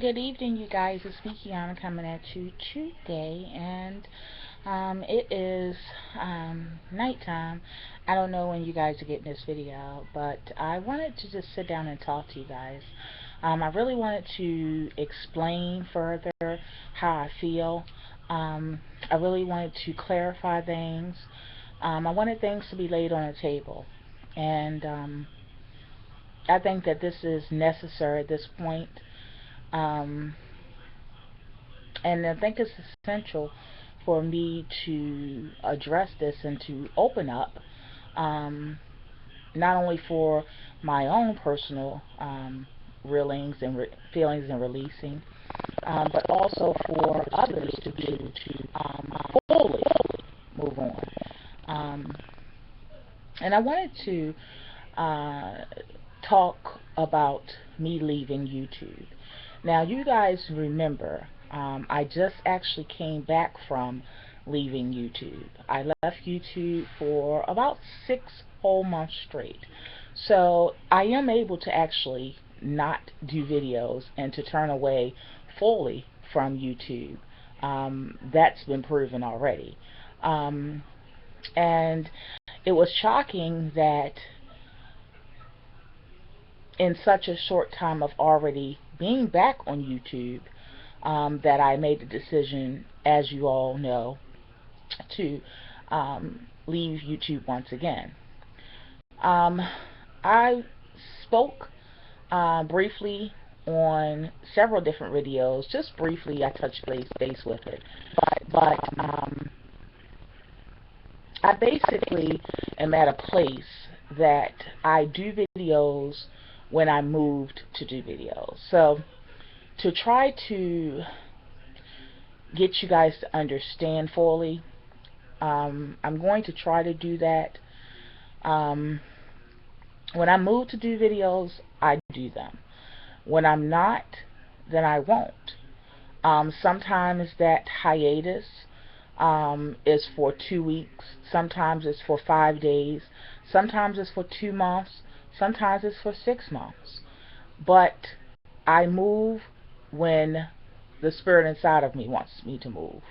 Good evening, you guys. It's me, Kianna, coming at you today, and it is nighttime. I don't know when you guys are getting this video, but I wanted to just sit down and talk to you guys. I really wanted to explain further how I feel. I really wanted to clarify things. I wanted things to be laid on the table, and I think that this is necessary at this point. Um, And I think it's essential for me to address this and to open up, um, not only for my own personal reelings and feelings and releasing, but also for others to be able to fully move on. Um, and I wanted to uh, talk about me leaving YouTube. Now, you guys remember, I just actually came back from leaving YouTube. I left YouTube for about 6 whole months straight. So I am able to actually not do videos and to turn away fully from YouTube. That's been proven already. Um, and it was shocking that in such a short time of already being back on YouTube, that I made the decision, as you all know, to leave YouTube once again. Um, I spoke briefly on several different videos. Just briefly, I touched base with it, but I basically am at a place that I do videos when I moved to do videos. So to try to get you guys to understand fully, I'm going to try to do that. Um, when I move to do videos, I do them. When I'm not, then I won't. Sometimes that hiatus is for 2 weeks. Sometimes it's for 5 days. Sometimes it's for 2 months. Sometimes it's for 6 months. But I move when the spirit inside of me wants me to move.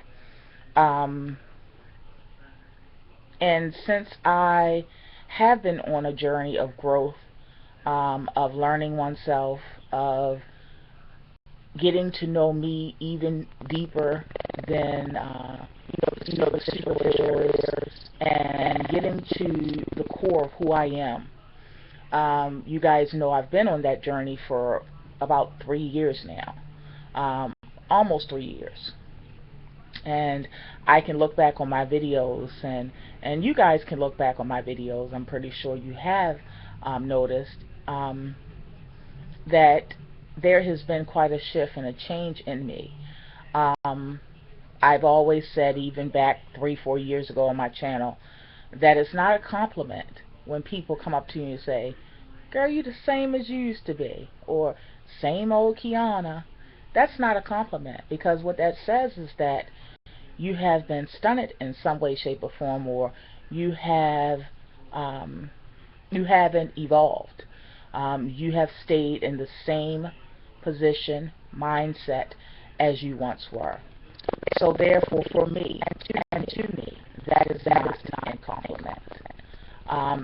Um, and since I have been on a journey of growth, of learning oneself, of getting to know me even deeper than the superficial layers, and getting to the core of who I am. You guys know I've been on that journey for about 3 years now, almost 3 years. And I can look back on my videos, and you guys can look back on my videos. I'm pretty sure you have noticed that there has been quite a shift and a change in me. Um, I've always said, even back 3-4 years ago on my channel, that it's not a compliment when people come up to you and say, "Girl, you the same as you used to be," or "Same old Kianna." That's not a compliment, because what that says is that you have been stunted in some way, shape, or form, or you have um, you haven't evolved. You have stayed in the same position, mindset as you once were. So therefore, for me and to me, that is not a compliment.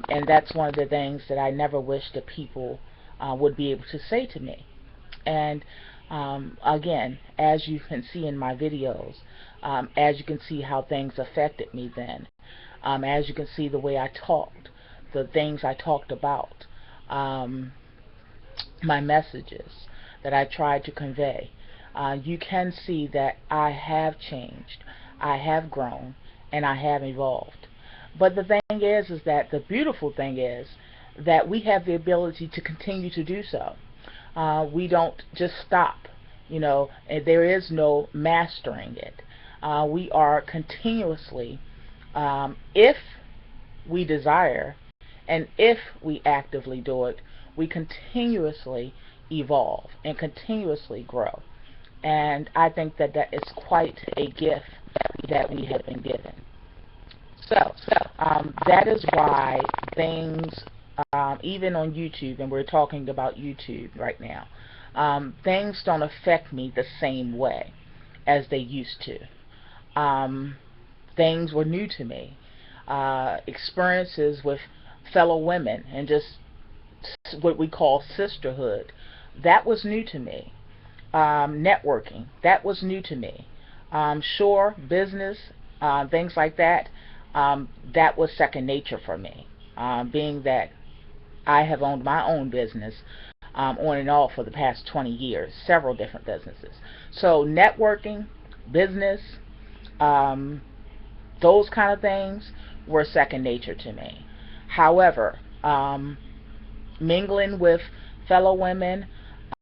And that's one of the things that I never wish that people would be able to say to me. And again, as you can see in my videos, as you can see how things affected me then, as you can see the way I talked, the things I talked about, um, my messages that I tried to convey, you can see that I have changed, I have grown, and I have evolved. But the thing is that the beautiful thing is that we have the ability to continue to do so. We don't just stop, and there is no mastering it. We are continuously, if we desire and if we actively do it, we continuously evolve and continuously grow. And I think that that is quite a gift that we have been given. So that is why things, even on YouTube, and we're talking about YouTube right now, things don't affect me the same way as they used to. Things were new to me. Experiences with fellow women and just what we call sisterhood, that was new to me. Networking, that was new to me. Sure, business, things like that, that was second nature for me. Being that I have owned my own business on and off for the past 20 years, several different businesses. So networking, business, um, those kind of things were second nature to me. However, mingling with fellow women,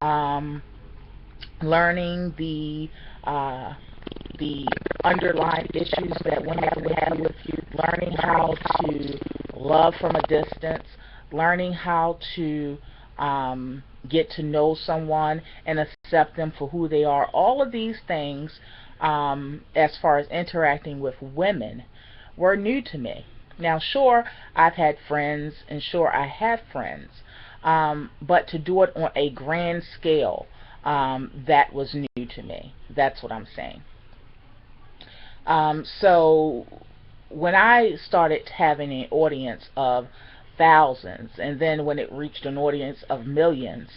um, learning the underlying issues that women would have with you, learning how to love from a distance, learning how to get to know someone and accept them for who they are. All of these things, as far as interacting with women, were new to me. Now, sure, I've had friends, and sure, I have friends, but to do it on a grand scale, that was new to me. That's what I'm saying. So when I started having an audience of thousands, and then when it reached an audience of millions,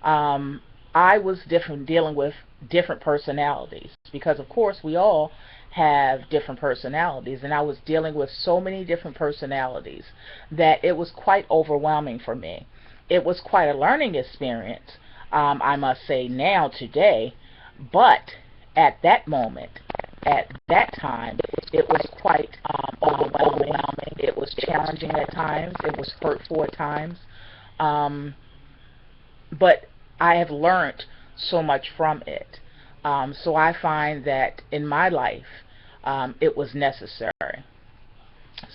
I was dealing with different personalities, because of course we all have different personalities, and I was dealing with so many different personalities that it was quite overwhelming for me. It was quite a learning experience, I must say now today, but at that moment, at that time, it was quite overwhelming. It was challenging at times. It was hurtful at times. But I have learned so much from it. So I find that in my life, it was necessary.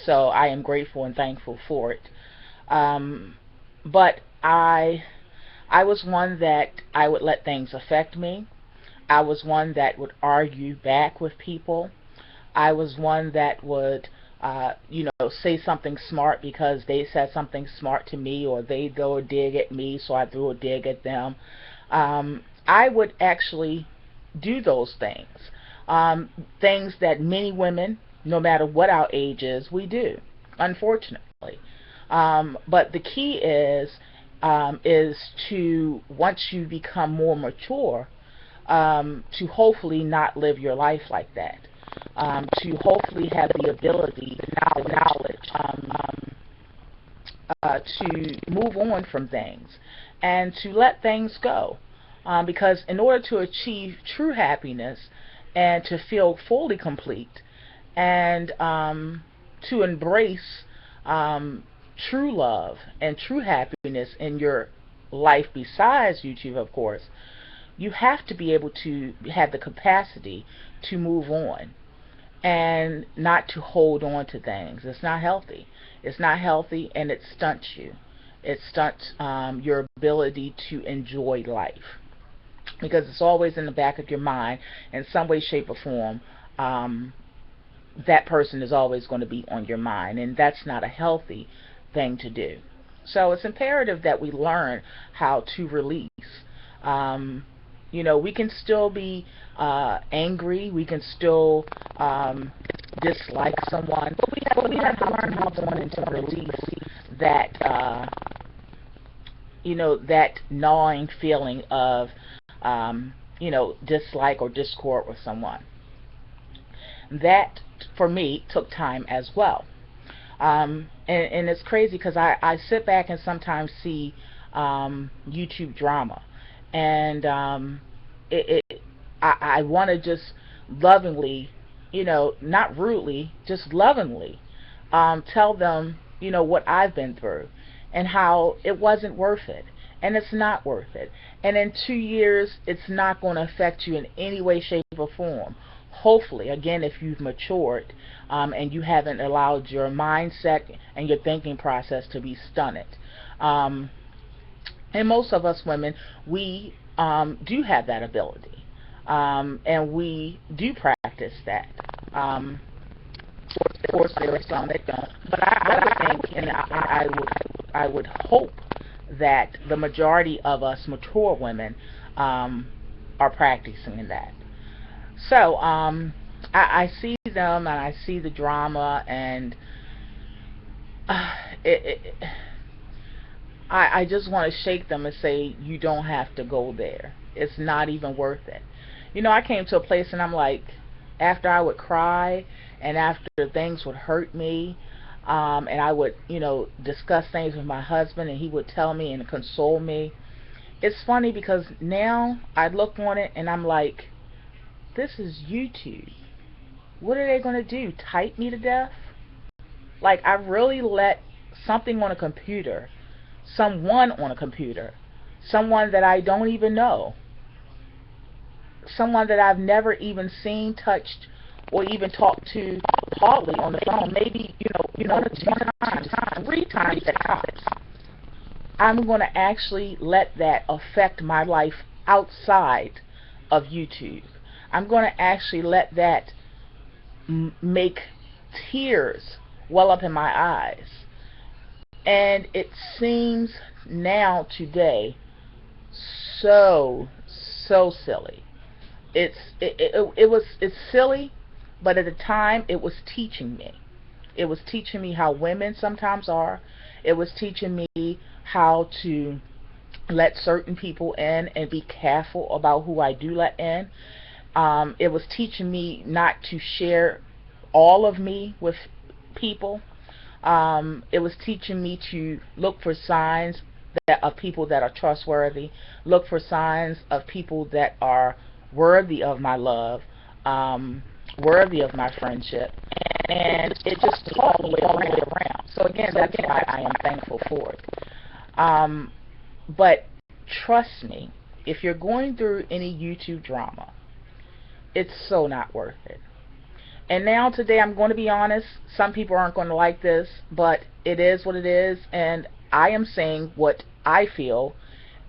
So I am grateful and thankful for it. But I was one that I would let things affect me. I was one that would argue back with people. I was one that would, say something smart because they said something smart to me, or they threw a dig at me, so I threw a dig at them. I would actually do those things. Things that many women, no matter what our age is, we do, unfortunately. But the key is to, once you become more mature, to hopefully not live your life like that. To hopefully have the ability, the knowledge, to move on from things and to let things go. Because in order to achieve true happiness and to feel fully complete and to embrace true love and true happiness in your life besides YouTube, of course, you have to be able to have the capacity to move on and not to hold on to things. It's not healthy. It's not healthy, and it stunts you. It stunts your ability to enjoy life, because it's always in the back of your mind in some way, shape, or form. That person is always going to be on your mind, and that's not a healthy thing to do. So it's imperative that we learn how to release. We can still be angry, we can still dislike someone, but we have to learn how to learn to release that, that gnawing feeling of, dislike or discord with someone. That, for me, took time as well. And it's crazy because I sit back and sometimes see YouTube drama, and I want to just lovingly, not rudely, just lovingly tell them, what I've been through and how it wasn't worth it, and it's not worth it, and in 2 years it's not going to affect you in any way, shape, or form. Hopefully, again, if you've matured and you haven't allowed your mindset and your thinking process to be stunted. And most of us women, we do have that ability, and we do practice that. Of course, there are some that don't, but I would think, and I would hope that the majority of us mature women are practicing in that. So I see them and I see the drama, and uh, it, it, I just want to shake them and say, you don't have to go there. It's not even worth it. I came to a place and I'm like, after I would cry and after things would hurt me, and I would, discuss things with my husband and he would tell me and console me. It's funny because now I look on it and I'm like, this is YouTube. What are they going to do? Type me to death? Like, I really let something on a computer, someone on a computer, someone that I don't even know, someone that I've never even seen, touched, or even talked to hardly on the phone, maybe, one or two times, 3 times at tops. I'm going to actually let that affect my life outside of YouTube. I'm going to actually let that make tears well up in my eyes. And it seems now today so silly. It's silly, but at the time it was teaching me. It was teaching me how women sometimes are. It was teaching me how to let certain people in and be careful about who I do let in. It was teaching me not to share all of me with people. It was teaching me to look for signs of people that are trustworthy, look for signs of people that are worthy of my love, worthy of my friendship, and it just taught me all the way around. So again, that's why I am thankful for it. But trust me, if you're going through any YouTube drama, it's so not worth it. And now today, I'm going to be honest, some people aren't going to like this, but it is what it is, and I am saying what I feel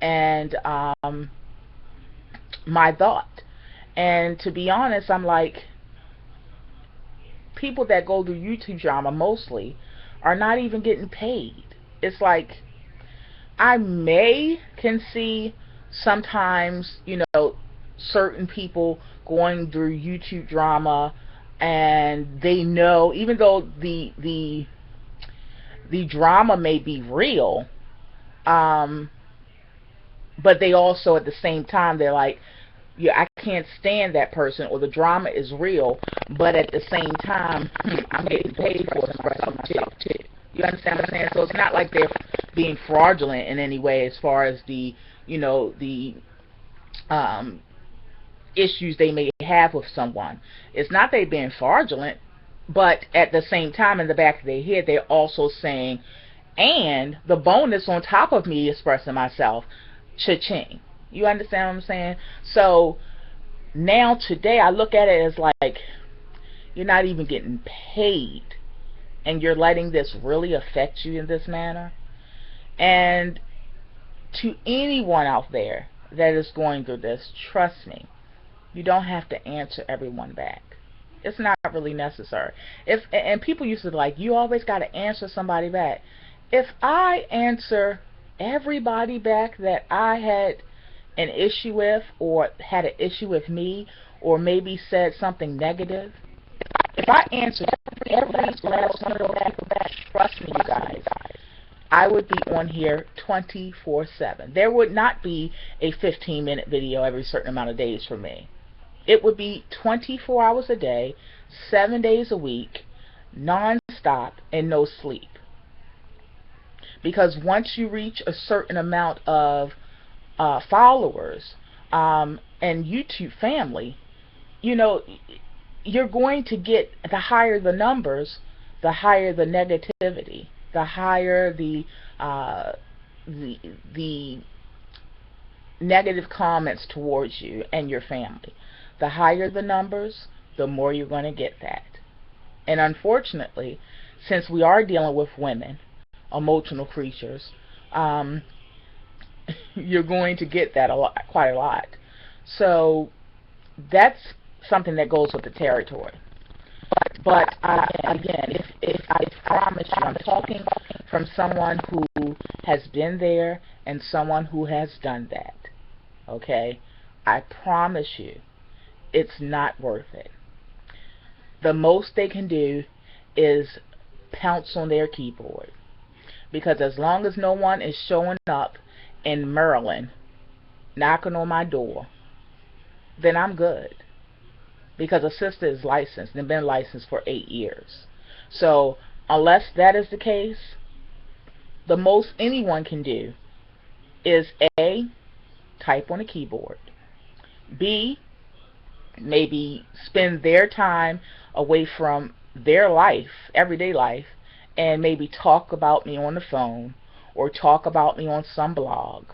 and my thought. And to be honest, I'm like, people that go through YouTube drama mostly are not even getting paid. It's like, I can see sometimes, certain people going through YouTube drama, and they know, even though the drama may be real, but they also at the same time they're like, yeah, I can't stand that person, or the drama is real, but at the same time, I'm getting paid for something too. You understand what I'm saying? So it's not like they're being fraudulent in any way as far as the issues they may have with someone. It's not they being fraudulent, but at the same time, in the back of their head, they're also saying, and the bonus on top of me expressing myself, cha-ching. You understand what I'm saying? So now today, I look at it as like, you're not even getting paid, and you're letting this really affect you in this manner. And to anyone out there that is going through this, trust me, you don't have to answer everyone back. It's not really necessary. And people used to be like, you always got to answer somebody back. If I answer everybody back that I had an issue with, or had an issue with me, or maybe said something negative, if I answered every last one of those people back, trust me, you guys, I would be on here 24/7. There would not be a 15-minute video every certain amount of days for me. It would be 24 hours a day, 7 days a week, non-stop, and no sleep. Because once you reach a certain amount of followers and YouTube family, you're going to get, the higher the numbers, the higher the negativity, the higher the negative comments towards you and your family. The higher the numbers, the more you're going to get that. And unfortunately, since we are dealing with women, emotional creatures, you're going to get that quite a lot. So that's something that goes with the territory. But again, if I promise you, I'm talking from someone who who has been there and someone who has done that. Okay? I promise you, it's not worth it. The most they can do is pounce on their keyboard. Because as long as no one is showing up in Maryland, knocking on my door, then I'm good. Because a sister is licensed and been licensed for 8 years. So unless that is the case, the most anyone can do is A, type on a keyboard, B, maybe spend their time away from their life, everyday life, and maybe talk about me on the phone or talk about me on some blog,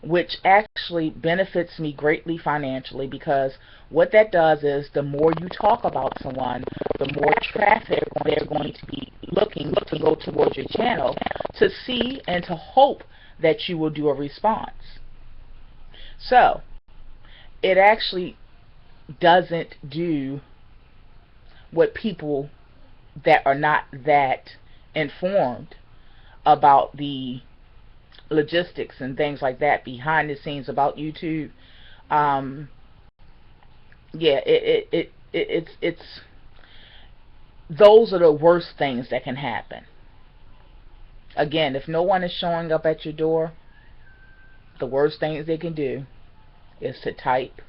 which actually benefits me greatly financially, because what that does is the more you talk about someone, the more traffic they're going to be looking to go towards your channel to see and to hope that you will do a response. So it actually doesn't do what people that are not that informed about the logistics and things like that behind the scenes about YouTube. Yeah, it's those are the worst things that can happen. Again, if no one is showing up at your door, the worst things they can do is to type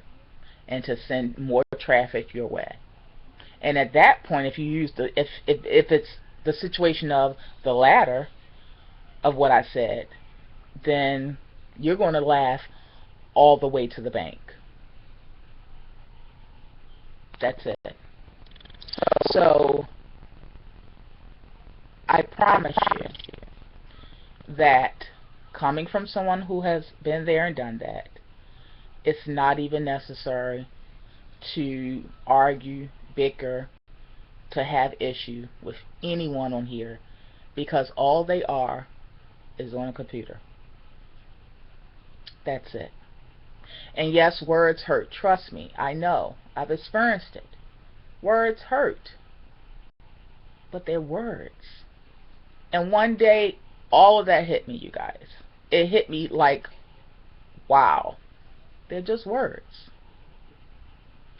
and to send more traffic your way. And at that point, if you use the if it's the situation of the latter of what I said, then you're going to laugh all the way to the bank. That's it. So I promise you that coming from someone who has been there and done that, it's not even necessary to argue, bicker, to have issue with anyone on here, because all they are is on a computer. That's it. And yes, words hurt. Trust me, I know. I've experienced it. Words hurt. But they're words. And one day, all of that hit me, you guys. It hit me like, wow. They're just words.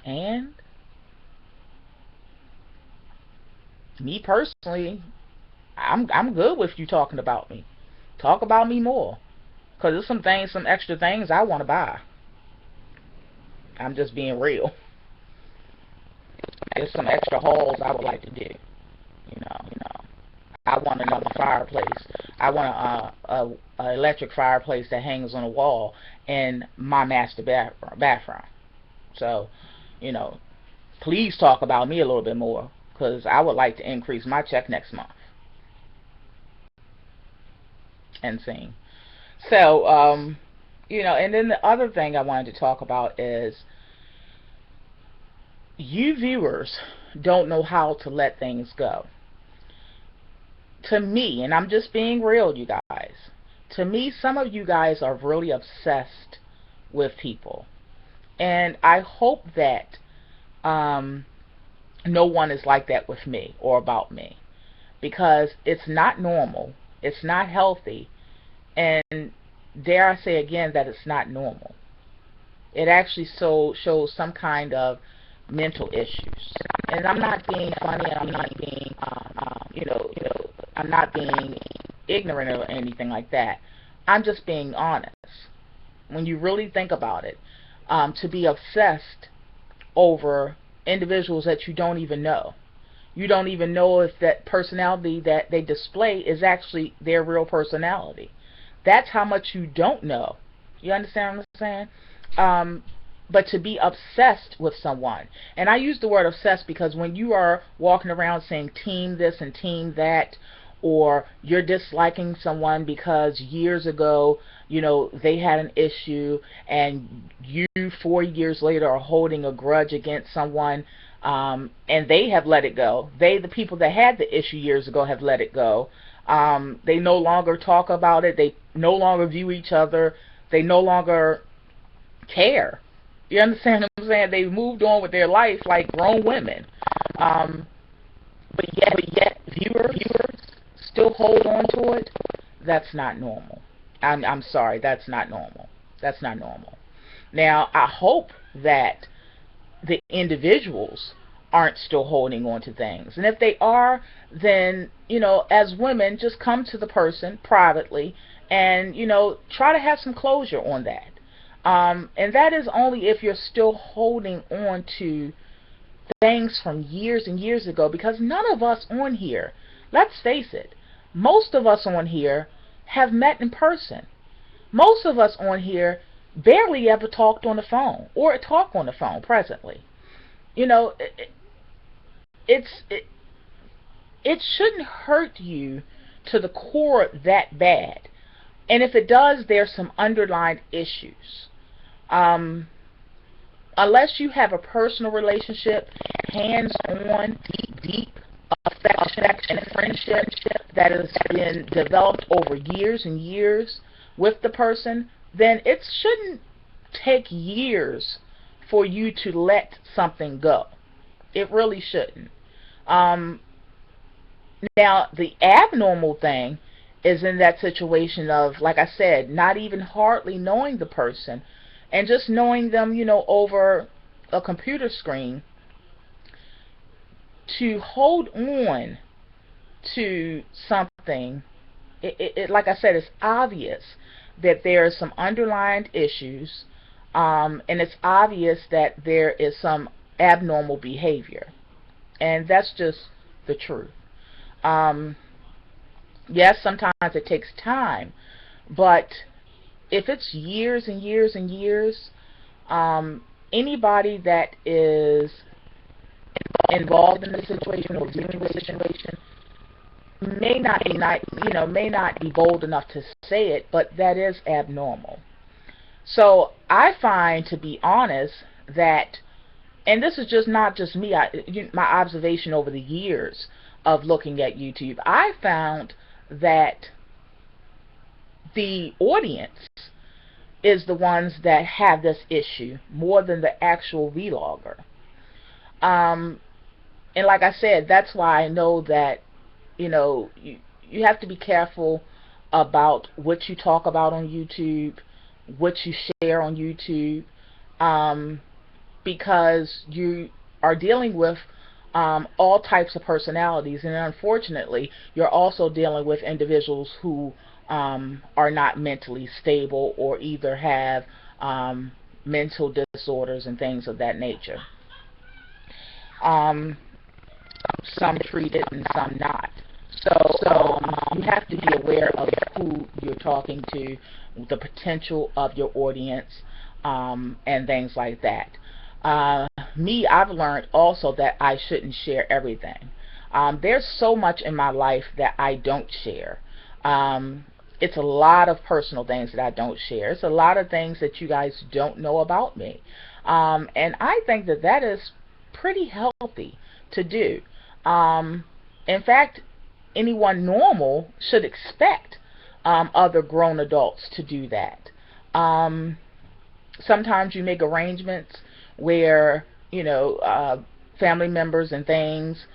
And me personally, I'm good with you talking about me. Talk about me more. Because there's some things, some extra things I want to buy. I'm just being real. There's some extra hauls I would like to do. You know. I want another fireplace. I want a electric fireplace that hangs on a wall in my master bathroom. So, please talk about me a little bit more, because I would like to increase my check next month. And sing. So, and then the other thing I wanted to talk about is you viewers don't know how to let things go. To me, and I'm just being real, you guys, to me, some of you guys are really obsessed with people. And I hope that no one is like that with me or about me, because it's not normal, it's not healthy, and dare I say again that it's not normal. It actually shows some kind of mental issues. And I'm not being funny, I'm not being I'm not being ignorant or anything like that. I'm just being honest. When you really think about it, to be obsessed over individuals that you don't even know. You don't even know if that personality that they display is actually their real personality. That's how much you don't know. You understand what I'm saying? But to be obsessed with someone, and I use the word obsessed because when you are walking around saying team this and team that, or you're disliking someone because years ago, they had an issue, and you 4 years later are holding a grudge against someone, and they have let it go. The people that had the issue years ago have let it go. They no longer talk about it. They no longer view each other. They no longer care. You understand what I'm saying? They've moved on with their life like grown women. But yet viewers still hold on to it. that's not normal. I'm sorry, that's not normal. That's not normal. Now, I hope that the individuals aren't still holding on to things. And if they are, then, as women, just come to the person privately and, try to have some closure on that. And that is only if you're still holding on to things from years and years ago, because none of us on here, let's face it, most of us on here have met in person. Most of us on here barely ever talked on the phone or talk on the phone presently. You know, it shouldn't hurt you to the core that bad. And if it does, there's some underlying issues. Unless you have a personal relationship, hands-on, deep affection and friendship that has been developed over years and years with the person, then it shouldn't take years for you to let something go. It really shouldn't. Now, the abnormal thing is in that situation of, like I said, not even hardly knowing the person and just knowing them, over a computer screen, to hold on to something. Like I said, it's obvious that there are some underlying issues, and it's obvious that there is some abnormal behavior, and that's just the truth. Yes, sometimes it takes time, but if it's years and years and years, anybody that is involved in the situation or dealing with the situation may not be bold enough to say it, but that is abnormal. So I find, to be honest, that, and this is just not just me, my observation over the years of looking at YouTube, I found that the audience is the ones that have this issue more than the actual vlogger. And like I said, that's why I know that, you have to be careful about what you talk about on YouTube, what you share on YouTube, because you are dealing with all types of personalities, and unfortunately, you're also dealing with individuals who are not mentally stable or either have mental disorders and things of that nature. Some treated and some not. So you have to be aware of who you're talking to, the potential of your audience, and things like that. I've learned also that I shouldn't share everything. There's so much in my life that I don't share. It's a lot of personal things that I don't share. It's a lot of things that you guys don't know about me. And I think that that is pretty healthy to do. In fact, anyone normal should expect other grown adults to do that. Sometimes you make arrangements where, family members and things,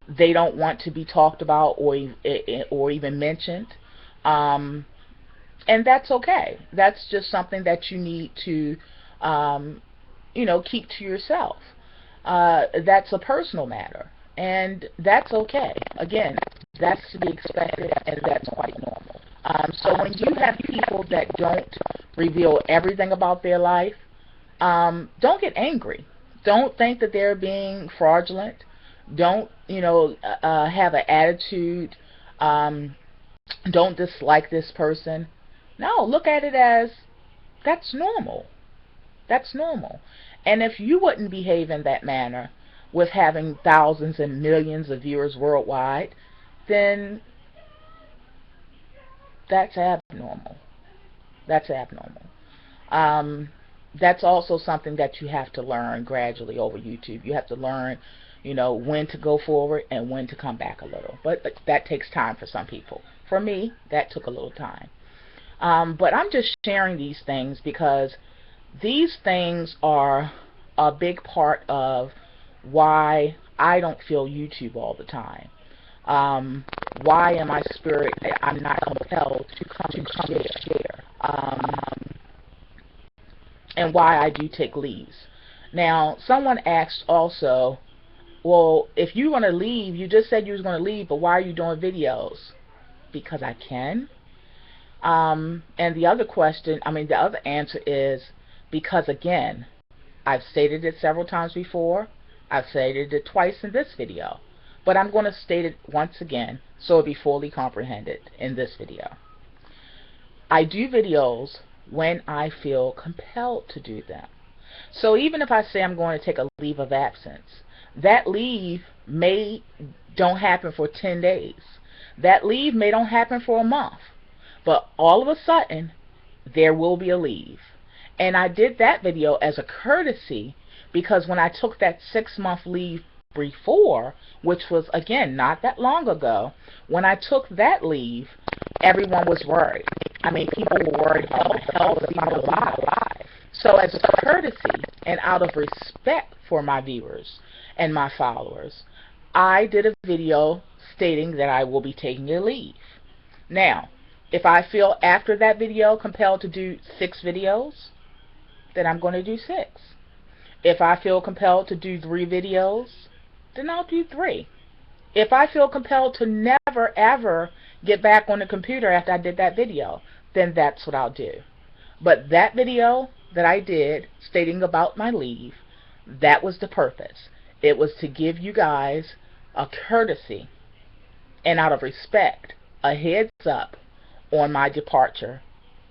they don't want to be talked about or even mentioned. And that's okay. That's just something that you need to, keep to yourself. That's a personal matter, and that's okay. Again, that's to be expected, and that's quite normal. So when you have people that don't reveal everything about their life, don't get angry. Don't think that they're being fraudulent. Don't, have an attitude. Don't dislike this person. No, look at it as that's normal. That's normal. And if you wouldn't behave in that manner with having thousands and millions of viewers worldwide, then that's abnormal. That's abnormal. That's also something that you have to learn gradually over YouTube. You have to learn, when to go forward and when to come back a little. But that takes time for some people. For me, that took a little time. But I'm just sharing these things because these things are a big part of why I don't feel YouTube all the time. Why am I spirit? I'm not compelled to come and share. And why I do take leaves. Now, someone asked also, well, if you're going to leave, you just said you was going to leave, but why are you doing videos? Because I can. And the other question, the other answer is because, again, I've stated it several times before. I've stated it twice in this video. But I'm going to state it once again so it'll be fully comprehended in this video. I do videos when I feel compelled to do them. So even if I say I'm going to take a leave of absence, that leave may don't happen for 10 days. That leave may don't happen for a month. But all of a sudden, there will be a leave. And I did that video as a courtesy because when I took that 6-month leave before, which was, again, not that long ago, when I took that leave, everyone was worried. People were worried about my health, if I was alive. So as a courtesy and out of respect for my viewers and my followers, I did a video stating that I will be taking a leave. Now, if I feel after that video compelled to do 6 videos, then I'm going to do 6. If I feel compelled to do 3 videos, then I'll do 3. If I feel compelled to never ever get back on the computer after I did that video, then that's what I'll do. But that video that I did stating about my leave, that was the purpose. It was to give you guys a courtesy and out of respect, a heads up on my departure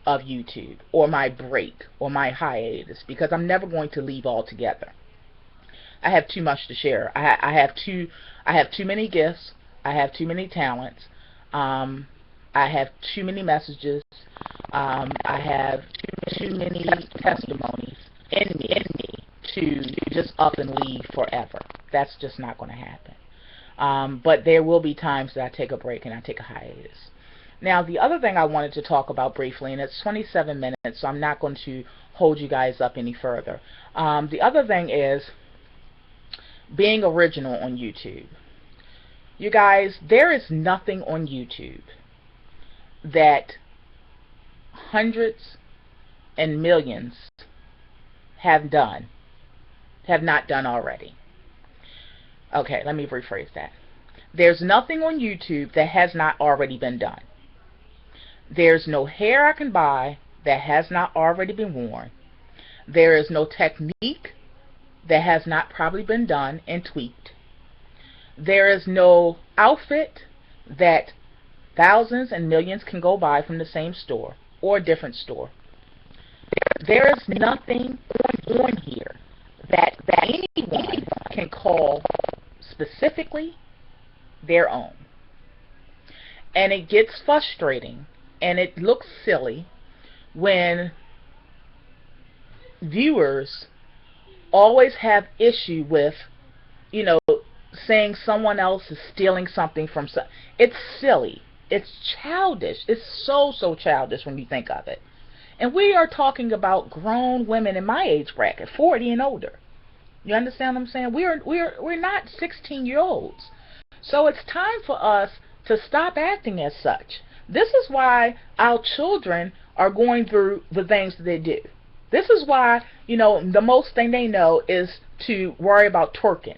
of YouTube or my break or my hiatus, because I'm never going to leave altogether. I have too much to share. I have too many gifts. I have too many talents. I have too many messages. I have too many testimonies in me to just up and leave forever. That's just not going to happen. But there will be times that I take a break and I take a hiatus. Now, the other thing I wanted to talk about briefly, and it's 27 minutes, so I'm not going to hold you guys up any further. The other thing is being original on YouTube. You guys, there is nothing on YouTube that hundreds and millions have not done already. Okay, let me rephrase that. There's nothing on YouTube that has not already been done. There's no hair I can buy that has not already been worn. There is no technique that has not probably been done and tweaked. There is no outfit that thousands and millions can go buy from the same store or a different store. There is nothing on here that anyone can call specifically their own. And it gets frustrating and it looks silly when viewers always have issue with, saying someone else is stealing something from some. It's silly. It's childish. It's so childish when you think of it. And we are talking about grown women in my age bracket, 40 and older. You understand what I'm saying? We're not 16-year-olds. So it's time for us to stop acting as such. This is why our children are going through the things that they do. This is why, the most thing they know is to worry about twerking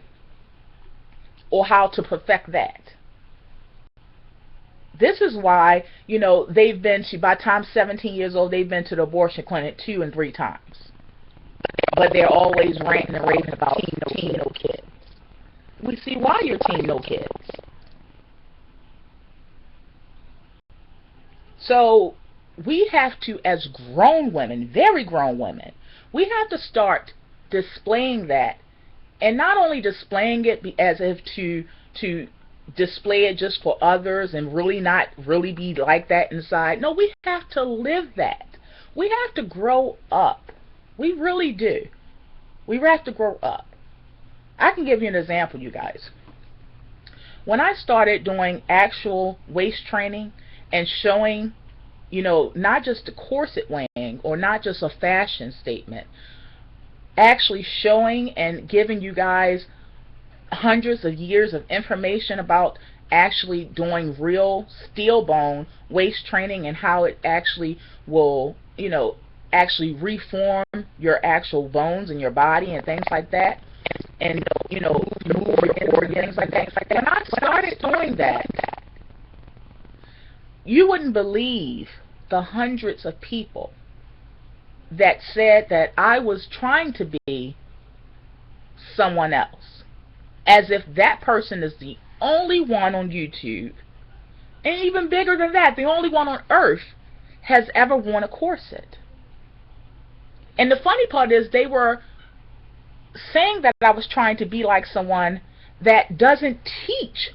or how to perfect that. This is why, they've been to, by the time 17 years old, they've been to the abortion clinic 2 and 3 times. But they're always ranting and raving about teen no kids. We see why you're teen no kids. So we have to, as grown women, very grown women, we have to start displaying that, and not only displaying it as if to display it just for others and really not really be like that inside. No, we have to live that. We have to grow up. We really do. We have to grow up. I can give you an example, you guys. When I started doing actual waist training and showing, not just a corset weighing or not just a fashion statement, actually showing and giving you guys hundreds of years of information about actually doing real steel bone waist training and how it actually will, actually reform your actual bones in your body and things like that, and move your organs, things like that. When I started doing that, you wouldn't believe the hundreds of people that said that I was trying to be someone else, as if that person is the only one on YouTube, and even bigger than that, the only one on earth has ever worn a corset. And the funny part is they were saying that I was trying to be like someone that doesn't teach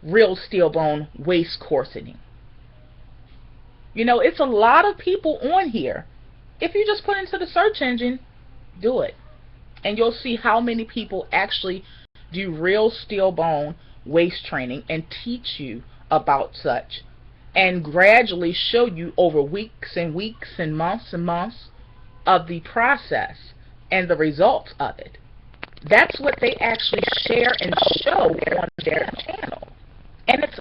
real steel bone waist corseting. It's a lot of people on here. If you just put into the search engine, do it, and you'll see how many people actually do real steel bone waist training and teach you about such, and gradually show you over weeks and weeks and months of the process and the results of it. That's what they actually share and show on their channel. And it's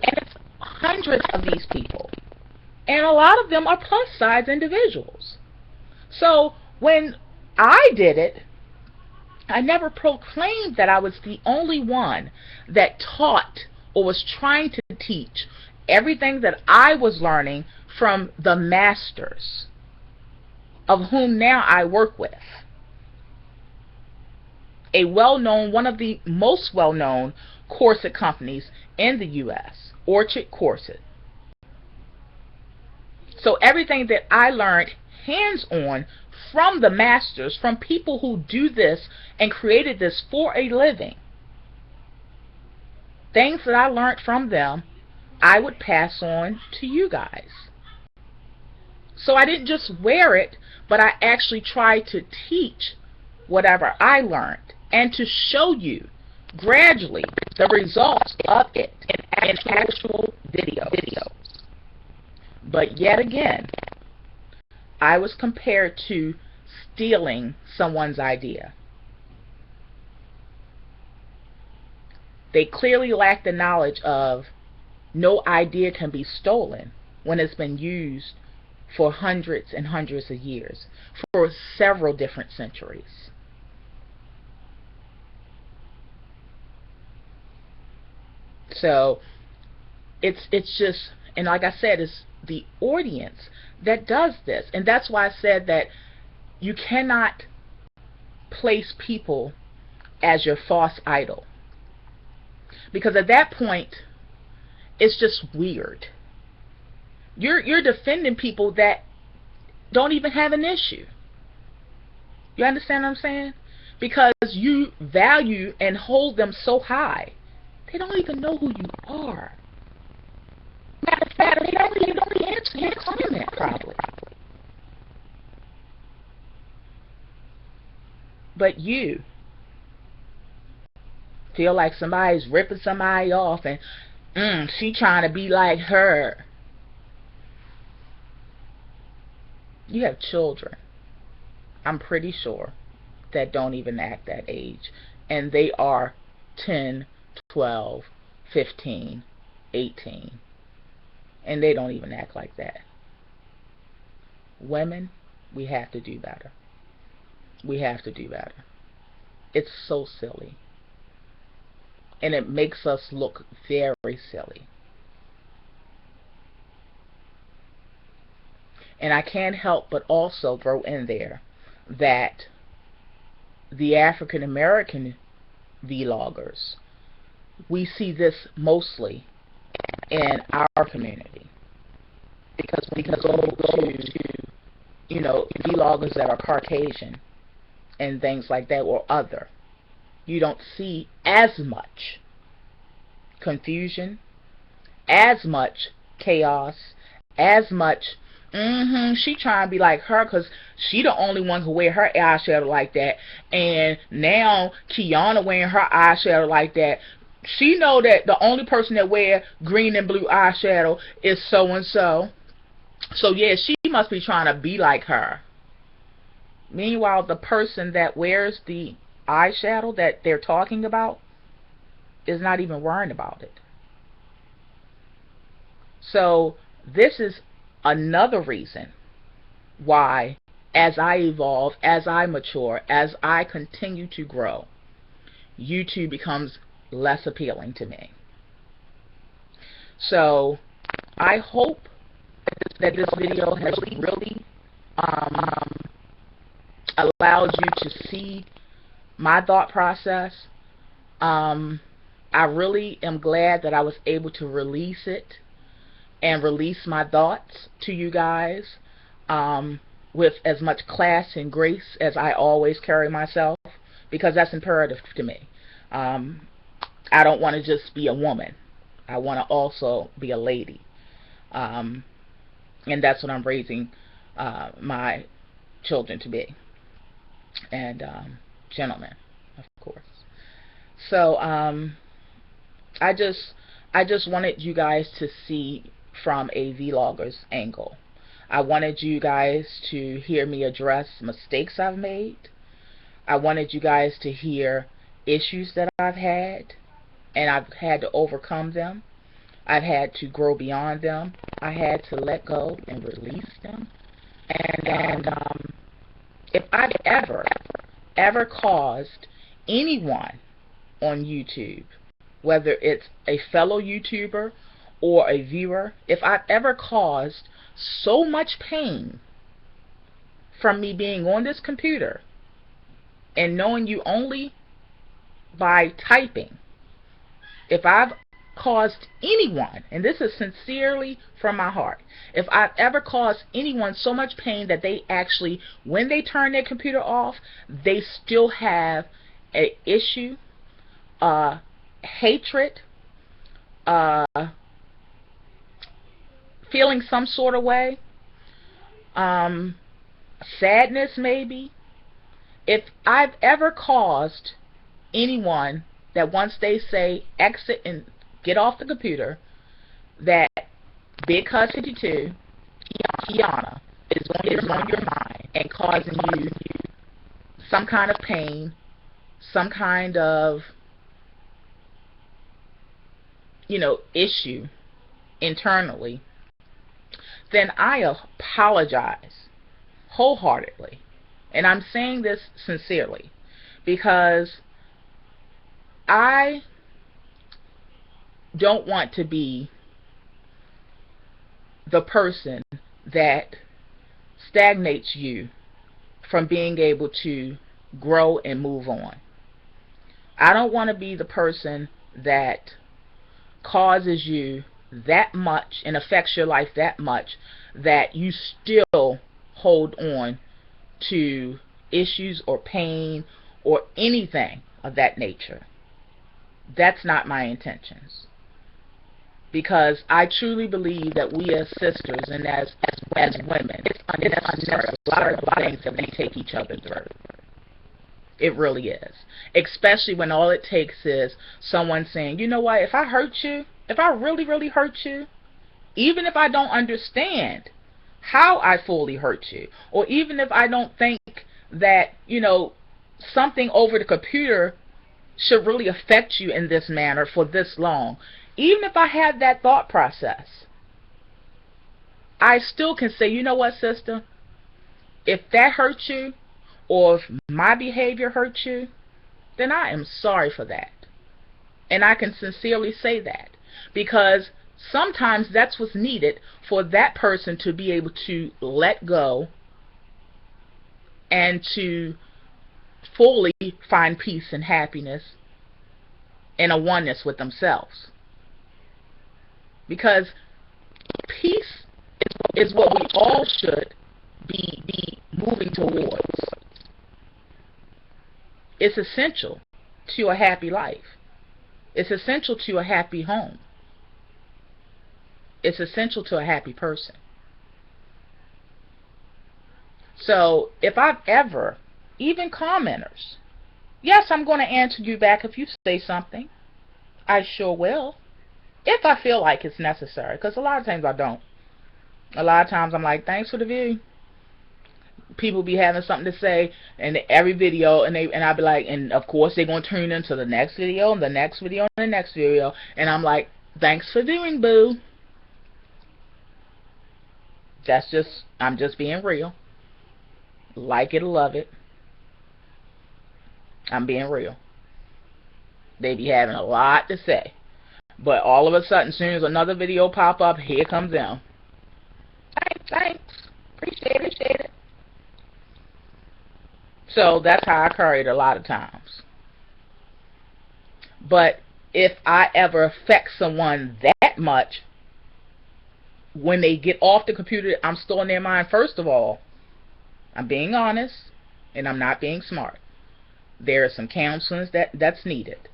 hundreds of these people. And a lot of them are plus size individuals. So when I did it, I never proclaimed that I was the only one that taught or was trying to teach everything that I was learning from the masters, of whom now I work with. One of the most well-known corset companies in the U.S., Orchard Corset. So everything that I learned hands-on from the masters, from people who do this and created this for a living, things that I learned from them, I would pass on to you guys. So I didn't just wear it, but I actually tried to teach whatever I learned and to show you gradually the results of it in actual videos. But yet again, I was compared to stealing someone's idea. They clearly lack the knowledge of no idea can be stolen when it's been used for hundreds and hundreds of years, for several different centuries. So it's just, and like I said, it's the audience that does this. And that's why I said that you cannot place people as your false idol, because at that point it's just weird. You're defending people that don't even have an issue. You understand what I'm saying? Because you value and hold them so high, they don't even know who you are. Matter of fact, they don't even answer your comment probably. But you feel like somebody's ripping somebody off and she trying to be like her. You have children, I'm pretty sure, that don't even act that age, and they are 10, 12, 15, 18, and they don't even act like that. Women, we have to do better. We have to do better. It's so silly, and it makes us look very silly. And I can't help but also throw in there that the African American vloggers, we see this mostly in our community, because we go to vloggers that are Caucasian and things like that, or other, you don't see as much confusion, as much chaos, as much she trying to be like her because she the only one who wear her eyeshadow like that, and now Kianna wearing her eyeshadow like that. She know that the only person that wear green and blue eyeshadow is so and so. So yeah, she must be trying to be like her. Meanwhile, the person that wears the eyeshadow that they're talking about is not even worrying about it. So this is another reason why, as I evolve, as I mature, as I continue to grow, YouTube becomes less appealing to me. So I hope that this video has really allowed you to see my thought process. I really am glad that I was able to release it and release my thoughts to you guys with as much class and grace as I always carry myself, because that's imperative to me. I don't want to just be a woman. I want to also be a lady. And that's what I'm raising my children to be. And gentlemen, of course. So I just wanted you guys to see from a vlogger's angle. I wanted you guys to hear me address mistakes I've made. I wanted you guys to hear issues that I've had, and I've had to overcome them. I've had to grow beyond them. I had to let go and release them. And if I've ever caused anyone on YouTube, whether it's a fellow YouTuber or a viewer, if I've ever caused so much pain from me being on this computer and knowing you only by typing, if I've caused anyone, and this is sincerely from my heart, if I've ever caused anyone so much pain that they actually, when they turn their computer off, they still have an issue, hatred, feeling some sort of way, sadness maybe, if I've ever caused anyone that once they say exit and get off the computer, that Big Cuz 52, Kianna, is on your mind and causing you some kind of pain, some kind of, issue internally, then I apologize wholeheartedly. And I'm saying this sincerely because I don't want to be the person that stagnates you from being able to grow and move on. I don't want to be the person that causes you that much and affects your life that much that you still hold on to issues or pain or anything of that nature. That's not my intentions. Because I truly believe that we as sisters and as women, it's unnecessary, a lot of things that we take each other through. It really is. Especially when all it takes is someone saying, you know what, if I hurt you, if I really, really hurt you, even if I don't understand how I fully hurt you, or even if I don't think that, something over the computer should really affect you in this manner for this long, even if I had that thought process, I still can say, you know what, sister, if that hurt you, or if my behavior hurt you, then I am sorry for that. And I can sincerely say that, because sometimes that's what's needed for that person to be able to let go and to fully find peace and happiness and a oneness with themselves. Because peace is what we all should be moving towards. It's essential to a happy life. It's essential to a happy home. It's essential to a happy person. So if I've ever, even commenters, yes, I'm going to answer you back if you say something. I sure will. If I feel like it's necessary, because a lot of times I don't. A lot of times I'm like, thanks for the view. People be having something to say in every video, and I'll be like, and of course they're going to turn into the next video, and the next video, and the next video, and I'm like, thanks for viewing, boo. I'm just being real. Like it or love it, I'm being real. They be having a lot to say, but all of a sudden, as soon as another video pop up, here comes them. Thanks, appreciate it. So that's how I carry it a lot of times. But if I ever affect someone that much, when they get off the computer, I'm still in their mind. First of all, I'm being honest, and I'm not being smart. There are some counseling that's needed.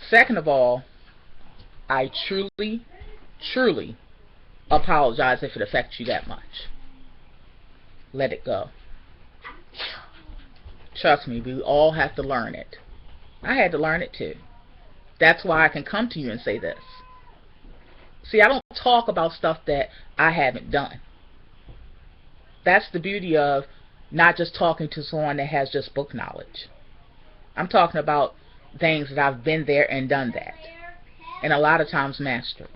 Second of all, I truly apologize if it affects you that much. Let it go. Trust me, we all have to learn it. I had to learn it too. That's why I can come to you and say this. See, I don't talk about stuff that I haven't done. That's the beauty of not just talking to someone that has just book knowledge. I'm talking about things that I've been there and done that, and a lot of times mastered.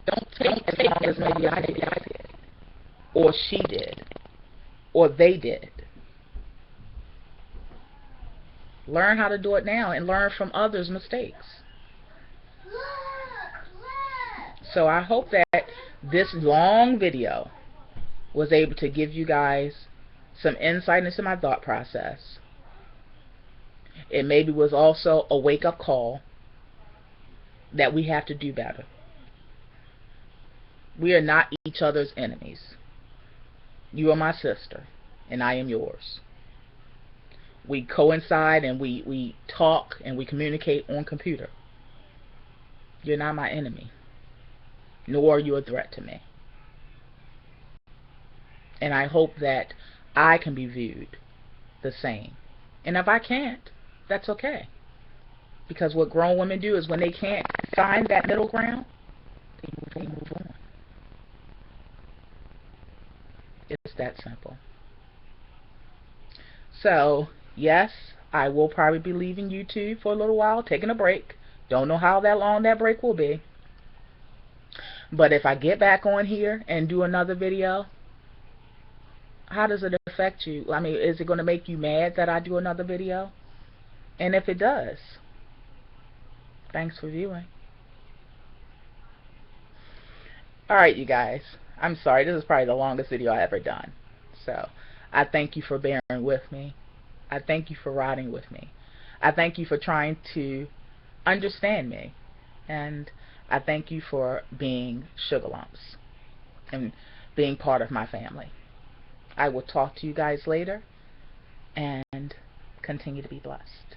Don't take as long as maybe I did, or she did, or they did. Learn how to do it now and learn from others' mistakes. So I hope that this long video was able to give you guys some insight into my thought process. It maybe was also a wake-up call that we have to do better. We are not each other's enemies. You are my sister, and I am yours. We coincide and we talk and we communicate on computer. You're not my enemy, nor are you a threat to me. And I hope that I can be viewed the same. And if I can't, that's okay. Because what grown women do is when they can't find that middle ground, they move on. It's that simple. So, yes, I will probably be leaving YouTube for a little while, taking a break. Don't know how long that break will be. But if I get back on here and do another video, how does it affect you? I mean, is it going to make you mad that I do another video? And if it does, thanks for viewing. Alright, you guys. I'm sorry. This is probably the longest video I've ever done. So, I thank you for bearing with me. I thank you for riding with me. I thank you for trying to understand me. And I thank you for being sugar lumps and being part of my family. I will talk to you guys later and continue to be blessed.